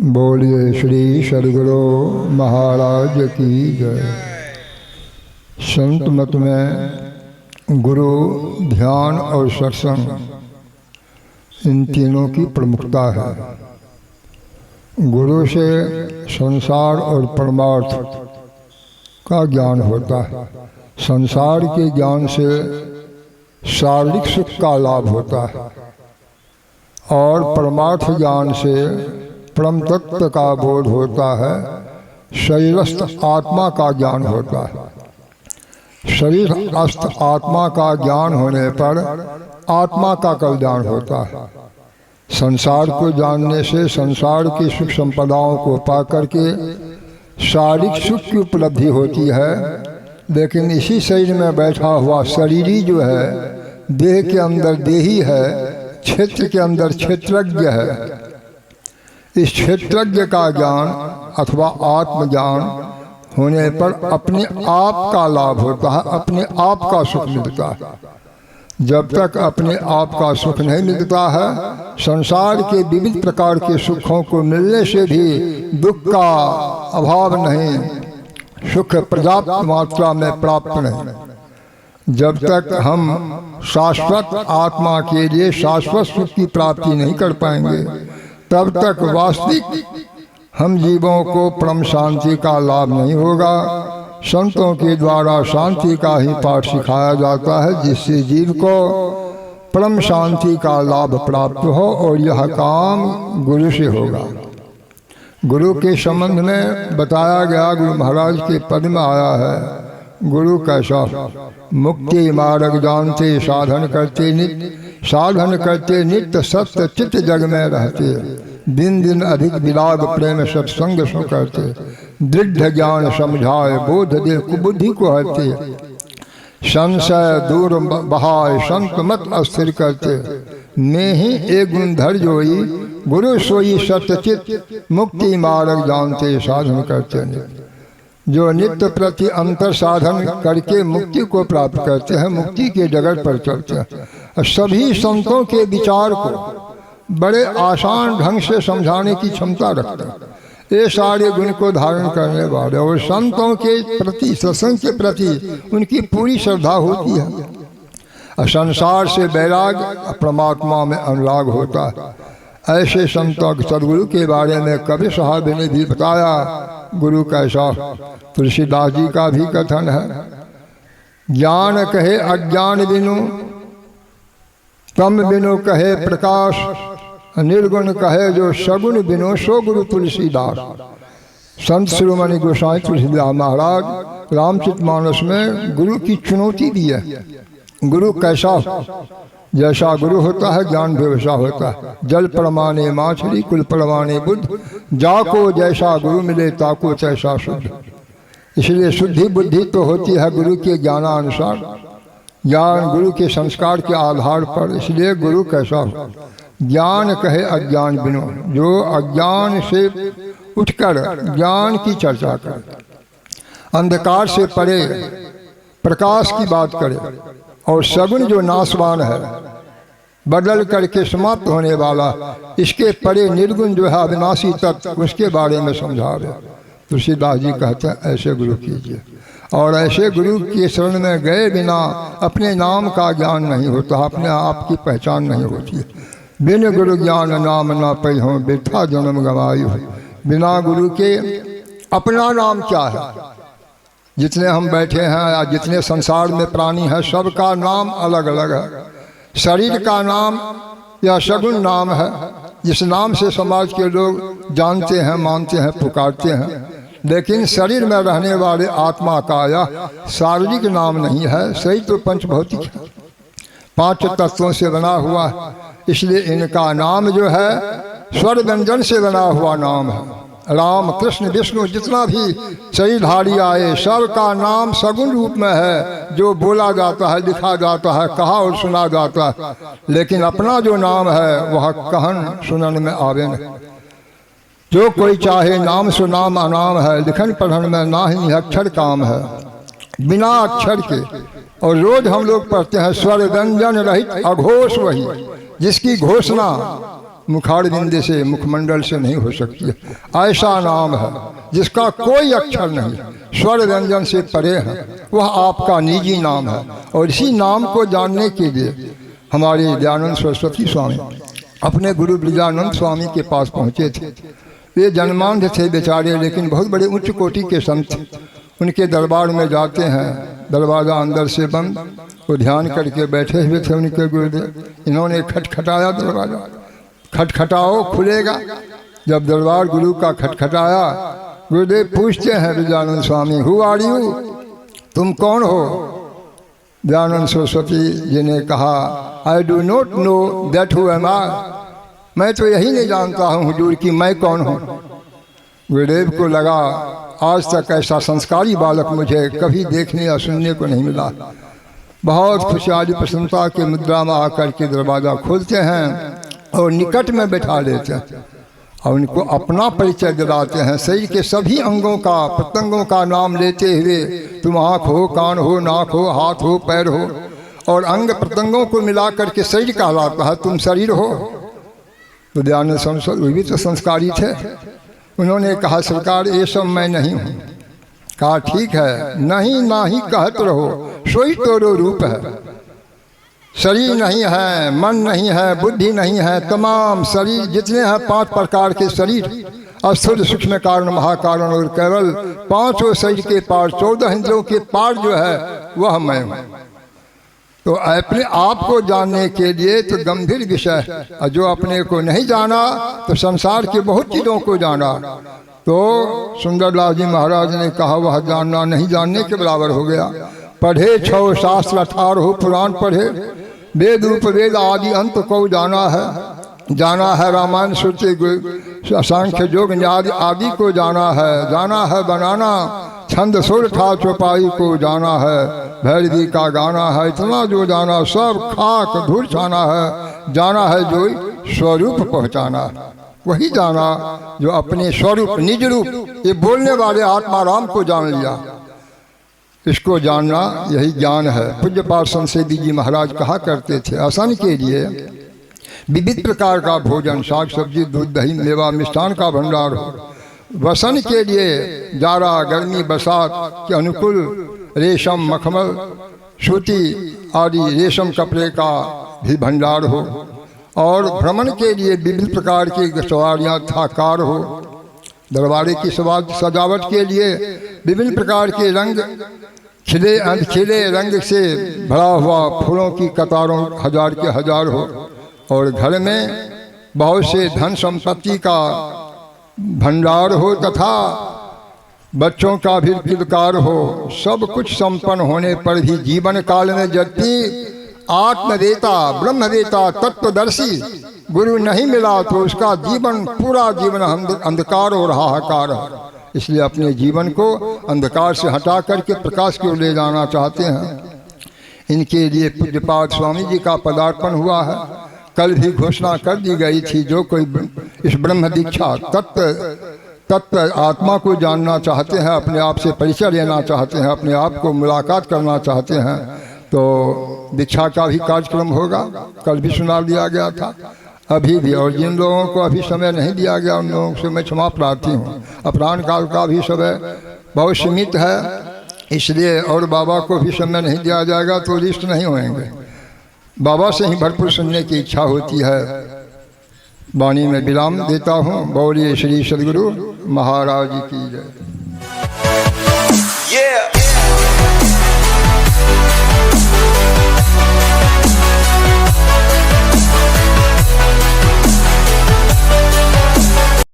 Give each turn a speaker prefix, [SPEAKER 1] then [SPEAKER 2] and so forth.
[SPEAKER 1] बोलिए श्री सद्गुरु महाराज की जय। संत मत में गुरु, ध्यान और सत्संग इन तीनों की प्रमुखता है। गुरु से संसार और परमार्थ का ज्ञान होता है। संसार के ज्ञान से शारीरिक सुख का लाभ होता है और परमार्थ ज्ञान से परम तत्व का बोध होता है। शरीरस्थ आत्मा का ज्ञान होता है। शरीरस्थ आत्मा का ज्ञान होने पर आत्मा का कल्याण होता है। संसार को जानने से संसार की सुख संपदाओं को पा करके शारीरिक सुख की उपलब्धि होती है, लेकिन इसी शरीर में बैठा हुआ शरीरी जो है, देह के अंदर देही है, क्षेत्र के अंदर क्षेत्रज्ञ है। इस क्षेत्रज्ञ का ज्ञान अथवा आत्मज्ञान होने पर अपने आप का लाभ होता है, अपने आप का सुख मिलता है। जब तक अपने आप का सुख नहीं मिलता है, संसार के विविध प्रकार के सुखों को मिलने से भी दुख का अभाव नहीं, सुख पर्याप्त मात्रा में प्राप्त नहीं। जब तक हम शाश्वत आत्मा के लिए शाश्वत सुख की प्राप्ति नहीं कर पाएंगे, तब तक वास्तविक हम जीवों को परम शांति का लाभ नहीं होगा। संतों के द्वारा शांति का ही पाठ सिखाया जाता है, जिससे जीव को परम शांति का लाभ प्राप्त हो, और यह काम गुरु से होगा। गुरु के संबंध में बताया गया, गुरु महाराज के पद में आया है, गुरु कैसा? मुक्ति मार्ग जानते, साधन करते नित्य, साधन करते नित्य, सत्य चित्त जग में रहते, दिन दिन अधिक विराग प्रेम सत्संग सो करते, दृढ़ ज्ञान समझाए, बोध दे कुबुद्धि को हरते, संशय दूर बहाय, संत मत अस्थिर करते, मैं ही एक गुण धर जोई, गुरु सोई सत्यचित, मुक्ति मार्ग जानते, साधन करते नित्य। जो नित्य प्रति अंतर साधन करके मुक्ति को प्राप्त करते हैं, मुक्ति के जगत पर चलते हैं। सभी संतों के विचार को बड़े आसान ढंग से समझाने की क्षमता रखते हैं। ये सारे गुण को धारण करने वाले, और संतों के प्रति, सत्संग के प्रति उनकी पूरी श्रद्धा होती है। संसार से वैराग, परमात्मा में अनुराग होता है। ऐसे संतों सदगुरु के बारे में कवि साहब ने भी बताया, गुरु कैसा? तुलसीदास जी का भी कथन है, ज्ञान कहे अज्ञान बिनु, तम बिनु कहे प्रकाश, निर्गुण कहे जो सगुण बिनु, सो गुरु तुलसीदास। संत शिरोमणि गोसाई तुलसीदास महाराज रामचरितमानस में गुरु की चुनौती दी है। गुरु कैसा? जैसा गुरु होता है, ज्ञान भी वैसा होता है। जल प्रमाणे माछली, कुल प्रमाणे बुद्ध, जाको जैसा गुरु मिले ताको तैसा शुद्ध। इसलिए शुद्धि बुद्धि तो होती है गुरु के ज्ञानानुसार, ज्ञान गुरु के संस्कार के आधार पर। इसलिए गुरु कैसा हो? ज्ञान कहे अज्ञान बिनु, जो अज्ञान से उठकर ज्ञान की चर्चा करे, अंधकार से परे प्रकाश की बात करे, और सगुण जो नाशवान है, बदल करके समाप्त होने वाला, इसके परे निर्गुण जो है अविनाशी तत्व, उसके बारे में समझावे। तुलसीदास जी कहते हैं ऐसे गुरु कीजिए। और ऐसे गुरु के शरण में गए बिना अपने नाम का ज्ञान नहीं होता, अपने आप की पहचान नहीं होती है। बिन गुरु ज्ञान नाम ना पै हो, बिरथा जन्म गवाई हो। बिना गुरु के अपना नाम क्या है? जितने हम बैठे हैं या जितने संसार में प्राणी हैं, सबका नाम अलग अलग है। शरीर का नाम या सगुण नाम है, जिस नाम से समाज के लोग जानते हैं, मानते हैं, पुकारते हैं। लेकिन शरीर में रहने वाले आत्मा का या शारीरिक नाम नहीं है। शरीर तो पंचभौतिक है, 5 तत्वों से बना हुआ है। इसलिए इनका नाम जो है स्वर व्यंजन से बना हुआ नाम है। राम, कृष्ण, विष्णु, जितना भी शरीरधारी आए, सबका नाम सगुण रूप में है, जो बोला जाता है, लिखा जाता है, कहा और सुना जाता है। लेकिन अपना जो नाम है वह कहन सुनन में आवे नहीं। जो कोई चाहे नाम सुनाम अनाम है, लिखन पढ़न में ना ही अक्षर काम है। बिना अक्षर के, और रोज हम लोग पढ़ते हैं, स्वर व्यंजन रहित अघोष वही, जिसकी घोषणा मुखार बिंदे से, मुखमंडल से नहीं हो सकती है। ऐसा नाम है जिसका कोई अक्षर नहीं, स्वर व्यंजन से परे है, वह आपका निजी नाम है। और इसी नाम को जानने के लिए हमारे दयानंद सरस्वती स्वामी अपने गुरु ब्रजानंद स्वामी के पास पहुँचे थे। वे जन्मांध थे बेचारे, लेकिन बहुत बड़े उच्च कोटि के संत। उनके दरबार में जाते हैं, दरवाज़ा अंदर से बंद, वो ध्यान करके बैठे हुए थे उनके गुरुदेव। इन्होंने खटखटाया दरवाज़ा, खटखटाओ खुलेगा। जब दरबार गुरु का खटखटाया, गुरुदेव पूछते हैं Brajanand Swami, who are you, तुम कौन हो? दयानंद सरस्वती जी ने कहा, I do not know that who am I, मैं तो यही नहीं जानता हूँ हुजूर कि मैं कौन हूँ। गुरुदेव को लगा आज तक ऐसा संस्कारी बालक मुझे कभी देखने या सुनने को नहीं मिला। बहुत खुशहाली प्रसन्नता के मुद्रा में आकर के दरवाज़ा खोलते हैं और निकट में बैठा लेते हैं और उनको अपना परिचय दिलाते हैं। शरीर के सभी अंगों का, प्रत्यंगों का नाम लेते हुए, तुम आँख हो, कान हो, नाक हो, हाथ हो, पैर हो, और अंग प्रत्यंगों को मिला करके शरीर कहलाता है। तुम शरीर हो। तो दयानंद सरस्वती वे भी तो संस्कारी थे। उन्होंने कहा, सरकार ये सब मैं नहीं हूँ। कहा ठीक है, नहीं ना ही कहत रहो, सोई तोरो रूप है। शरीर नहीं है, मन नहीं है, बुद्धि नहीं है, तमाम शरीर जितने हैं 5 प्रकार के शरीर, स्थूल सूक्ष्म कारण महाकारण, और केवल 5 शरीर के पार 14 इंद्रियों के पार जो है वह मैं हूँ। तो अपने आप को जानने के लिए तो गंभीर विषय है। जो अपने को नहीं जाना तो संसार के बहुत चीज़ों को जाना। तो सुंदरलाल जी महाराज ने कहा, वह जानना नहीं जानने के बराबर हो गया। पढ़े 6 शास्त्र 18 पुराण पढ़े, वेद उपवेद आदि अंत को जाना है रामायण श्रुति सांख्य योग आदि को जाना है बनाना, छंद सुर था चौपाई को जाना है, भैरवी का गाना है, इतना जो जाना सब खाक धूल छाना है। जाना है जो स्वरूप पहुँचाना, वही जाना जो अपने स्वरूप निज रूप, ये बोलने वाले आत्मा राम को जान लिया। इसको जानना यही ज्ञान है। पूज्य पाठ संसेदी जी महाराज कहा करते थे, आसान के लिए विविध प्रकार का भोजन, साग सब्जी, दूध दही मेवा मिष्ठान का भंडार हो। वसन के लिए जाड़ा गर्मी बरसात के अनुकूल रेशम मखमल सूती आदि रेशम कपड़े का भी भंडार हो। और भ्रमण के लिए विभिन्न प्रकार की सवारियाँ थाकार हो। दरबारे की सजावट के लिए विभिन्न प्रकार के रंग खिले रंग से भरा हुआ फूलों की कतारों हजार के हजार हो। और घर में बहुत से धन संपत्ति का भंडार हो तथा बच्चों का भी किलकार हो। सब कुछ संपन्न होने पर भी जीवन काल में यदि आत्मवेता ब्रह्मवेता तत्वदर्शी गुरु नहीं मिला तो उसका जीवन पूरा जीवन अंधकार और हाहाकार है। इसलिए अपने जीवन को अंधकार से हटा करके प्रकाश की ओर ले जाना चाहते हैं। इनके लिए पूज्यपाद स्वामी जी का पदार्पण हुआ है। कल भी घोषणा कर दी गई थी, जो कोई इस ब्रह्म दीक्षा तत्व आत्मा को जानना चाहते हैं, अपने आप से परिचय लेना चाहते हैं, अपने आप को मुलाकात करना चाहते हैं, तो दीक्षा का भी कार्यक्रम होगा। कल भी सुना दिया गया था, अभी भी। और जिन लोगों को अभी समय नहीं दिया गया उन लोगों से मैं क्षमा प्रार्थी हूँ। अपराह्न काल का भी समय बहुत सीमित है, इसलिए और बाबा को भी समय नहीं दिया जाएगा तो लिस्ट नहीं होंगे। बाबा से ही भरपूर सुनने की इच्छा होती है। वाणी में विराम देता हूँ। बोलिए श्री सद्गुरु महाराज की जय।